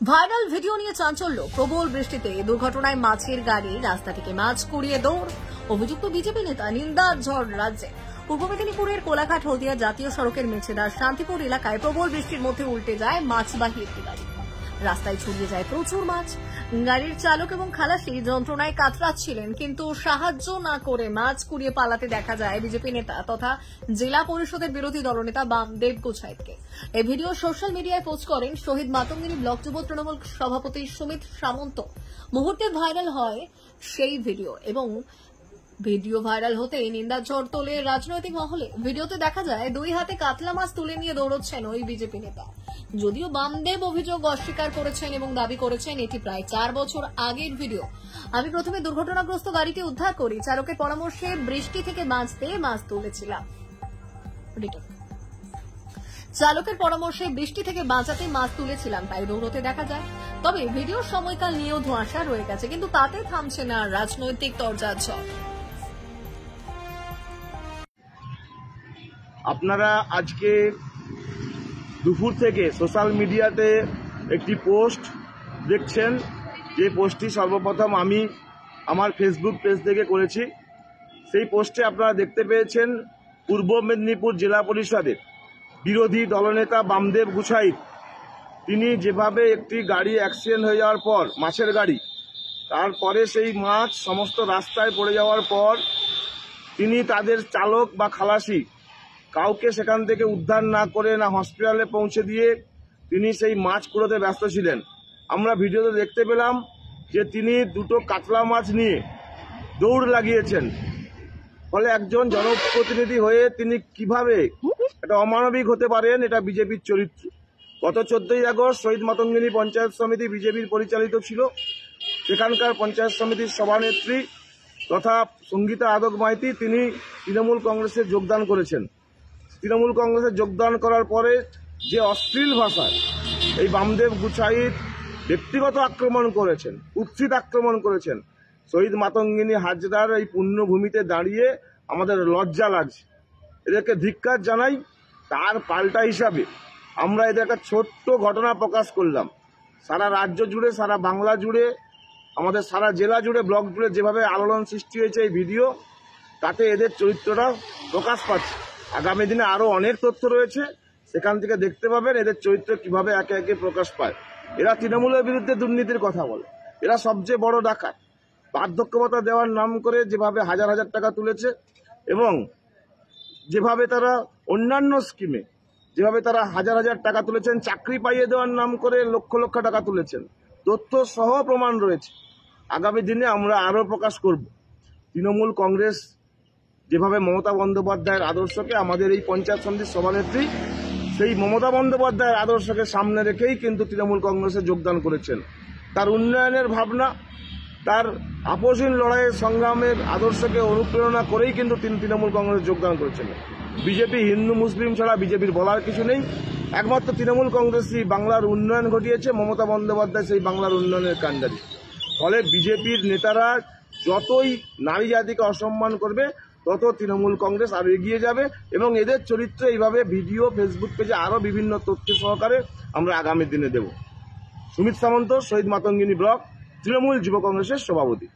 Viral video নিয়ে চাঞ্চল্য। প্রবল বৃষ্টিতে দুর্ঘটনায় মাছের গাড়ি রাস্তা থেকে মাছ কুড়িয়ে দৌড়। অভিযুক্ত বিজেপি নেতা নিন্দার ঝড় রাজ্যে। পূর্ব মেদিনীপুরের কোলাঘাট হলদিয়া জাতীয় সড়কের মেছেদার শান্তিপুর এলাকায় প্রবল বৃষ্টির মধ্যে উল্টে যায় মাছবাহী একটি গাড়ি। রাস্তায় ছড়িয়ে যায় প্রচুর মাছ। গাড়ির চালক এবং খালাসি যন্ত্রণায় কাতরাচ্ছিলেন, কিন্তু সাহায্য না করে মাছ কুড়িয়ে পালাতে দেখা যায় বিজেপি নেতা তথা জেলা পরিষদের বিরোধী দলনেতা বামদেব গুছাইতকে। এই ভিডিও সোশ্যাল মিডিয়ায় পোস্ট করেন শহীদ মাতঙ্গিনী ব্লক যুব তৃণমূল সভাপতি সুমিত সামন্ত। মুহূর্তে ভাইরাল হয় সেই ভিডিও এবং ভিডিও ভাইরাল হতেই নিন্দার ঝড় তোলে রাজনৈতিক মহলে। ভিডিওতে দেখা যায় দুই হাতে কাতলা মাছ তুলে নিয়ে দৌড়চ্ছেন ওই বিজেপি নেতা। যদিও বামদেব অভিযোগ অস্বীকার করেছেন এবং দাবি করেছেন এটি প্রায় 4 বছর আগের ভিডিও। আমি প্রথমে দুর্ঘটনাগ্রস্ত গাড়িটি উদ্ধার করি, চালকের পরামর্শে বৃষ্টি থেকে বাঁচতে মাছ তুলেছিলাম। চালকের পরামর্শে বৃষ্টি থেকে বাঁচাতে মাছ তুলেছিলাম, তাই দৌড়তে দেখা যায়। তবে ভিডিওর সময়কাল নিয়েও ধোঁয়াশা রয়ে গেছে, কিন্তু তাতে থামছে না রাজনৈতিক তরজার ঝড়। আপনারা আজকে দুপুর থেকে সোশ্যাল মিডিয়াতে একটি পোস্ট দেখছেন, যে পোস্টটি সর্বপ্রথম আমি আমার ফেসবুক পেজ থেকে করেছি। সেই পোস্টে আপনারা দেখতে পেয়েছেন পূর্ব মেদিনীপুর জেলা পরিষদের বিরোধী দলনেতা বামদেব গুছাইত, তিনি যেভাবে একটি গাড়ি অ্যাক্সিডেন্ট হয়ে যাওয়ার পর, মাছের গাড়ি, তারপরে সেই মাছ সমস্ত রাস্তায় পড়ে যাওয়ার পর তিনি তাদের চালক বা খালাসি কাউকে সেখান থেকে উদ্ধার না করে না হসপিটালে পৌঁছে দিয়ে তিনি সেই মাছ কুড়োতে ব্যস্ত ছিলেন। আমরা ভিডিওতে দেখতে পেলাম যে তিনি দুটো কাতলা মাছ নিয়ে দৌড় লাগিয়েছেন। ফলে একজন জনপ্রতিনিধি হয়ে তিনি কিভাবে এটা অমানবিক হতে পারেন, এটা বিজেপির চরিত্র। গত 14ই আগস্ট শহীদ মাতঙ্গিনী পঞ্চায়েত সমিতি বিজেপির পরিচালিত ছিল। সেখানকার পঞ্চায়েত সমিতির সভানেত্রী তথা সঙ্গীতা আদক মাইতি তিনি তৃণমূল কংগ্রেসে যোগদান করেছেন। তৃণমূল কংগ্রেসে যোগদান করার পরে যে অশ্লীল ভাষায় এই বামদেব গুছাইত ব্যক্তিগত আক্রমণ করেছেন, কুৎসিত আক্রমণ করেছেন, শহীদ মাতঙ্গিনী হাজরার এই পুণ্যভূমিতে দাঁড়িয়ে আমাদের লজ্জা লাগছে। এদেরকে ধিক্কার জানাই। তার পাল্টা হিসাবে আমরা এদের একটা ছোট্ট ঘটনা প্রকাশ করলাম। সারা রাজ্য জুড়ে, সারা বাংলা জুড়ে, আমাদের সারা জেলা জুড়ে, ব্লক জুড়ে যেভাবে আলোড়ন সৃষ্টি হয়েছে এই ভিডিও, তাতে এদের চরিত্রটা প্রকাশ পাচ্ছে। আগামী দিনে আরও অনেক তথ্য রয়েছে, সেখান থেকে দেখতে পাবেন এদের চরিত্র কিভাবে একে একে প্রকাশ পায়। এরা তৃণমূলের বিরুদ্ধে দুর্নীতির কথা বলে, এরা সবচেয়ে বড় ডাকাত। বার্ধক্য ভাতা দেওয়ার নাম করে যেভাবে হাজার হাজার টাকা তুলেছে এবং যেভাবে তারা অন্যান্য স্কিমে যেভাবে তারা হাজার হাজার টাকা তুলেছেন, চাকরি পাইয়ে দেওয়ার নাম করে লক্ষ লক্ষ টাকা তুলেছেন, তথ্য সহ প্রমাণ রয়েছে। আগামী দিনে আমরা আরও প্রকাশ করব। তৃণমূল কংগ্রেস যেভাবে মমতা বন্দ্যোপাধ্যায়ের আদর্শকে, আমাদের এই পঞ্চায়েত সমিতির সভানেত্রী সেই মমতা বন্দ্যোপাধ্যায়ের আদর্শকে সামনে রেখেই কিন্তু তৃণমূল কংগ্রেসে যোগদান করেছেন। তার উন্নয়নের ভাবনা, তার আপসহীন লড়াইয়ের সংগ্রামের আদর্শকে অনুপ্রেরণা করেই কিন্তু তিনি তৃণমূল কংগ্রেসে যোগদান করেছেন। বিজেপি হিন্দু মুসলিম ছাড়া বিজেপির বলার কিছু নেই। একমাত্র তৃণমূল কংগ্রেসই বাংলার উন্নয়ন ঘটিয়েছে, মমতা বন্দ্যোপাধ্যায় সেই বাংলার উন্নয়নের কাণ্ডারি। ফলে বিজেপির নেতারা যতই নারী জাতিকে অসম্মান করবে, তত তৃণমূল কংগ্রেস আরো এগিয়ে যাবে এবং এদের চরিত্র এইভাবে ভিডিও, ফেসবুক পেজে আরো বিভিন্ন তথ্য সহকারে আমরা আগামী দিনে দেব। সুমিত সামন্ত, শহীদ মাতঙ্গিনী ব্লক তৃণমূল যুব কংগ্রেসের সভাপতি।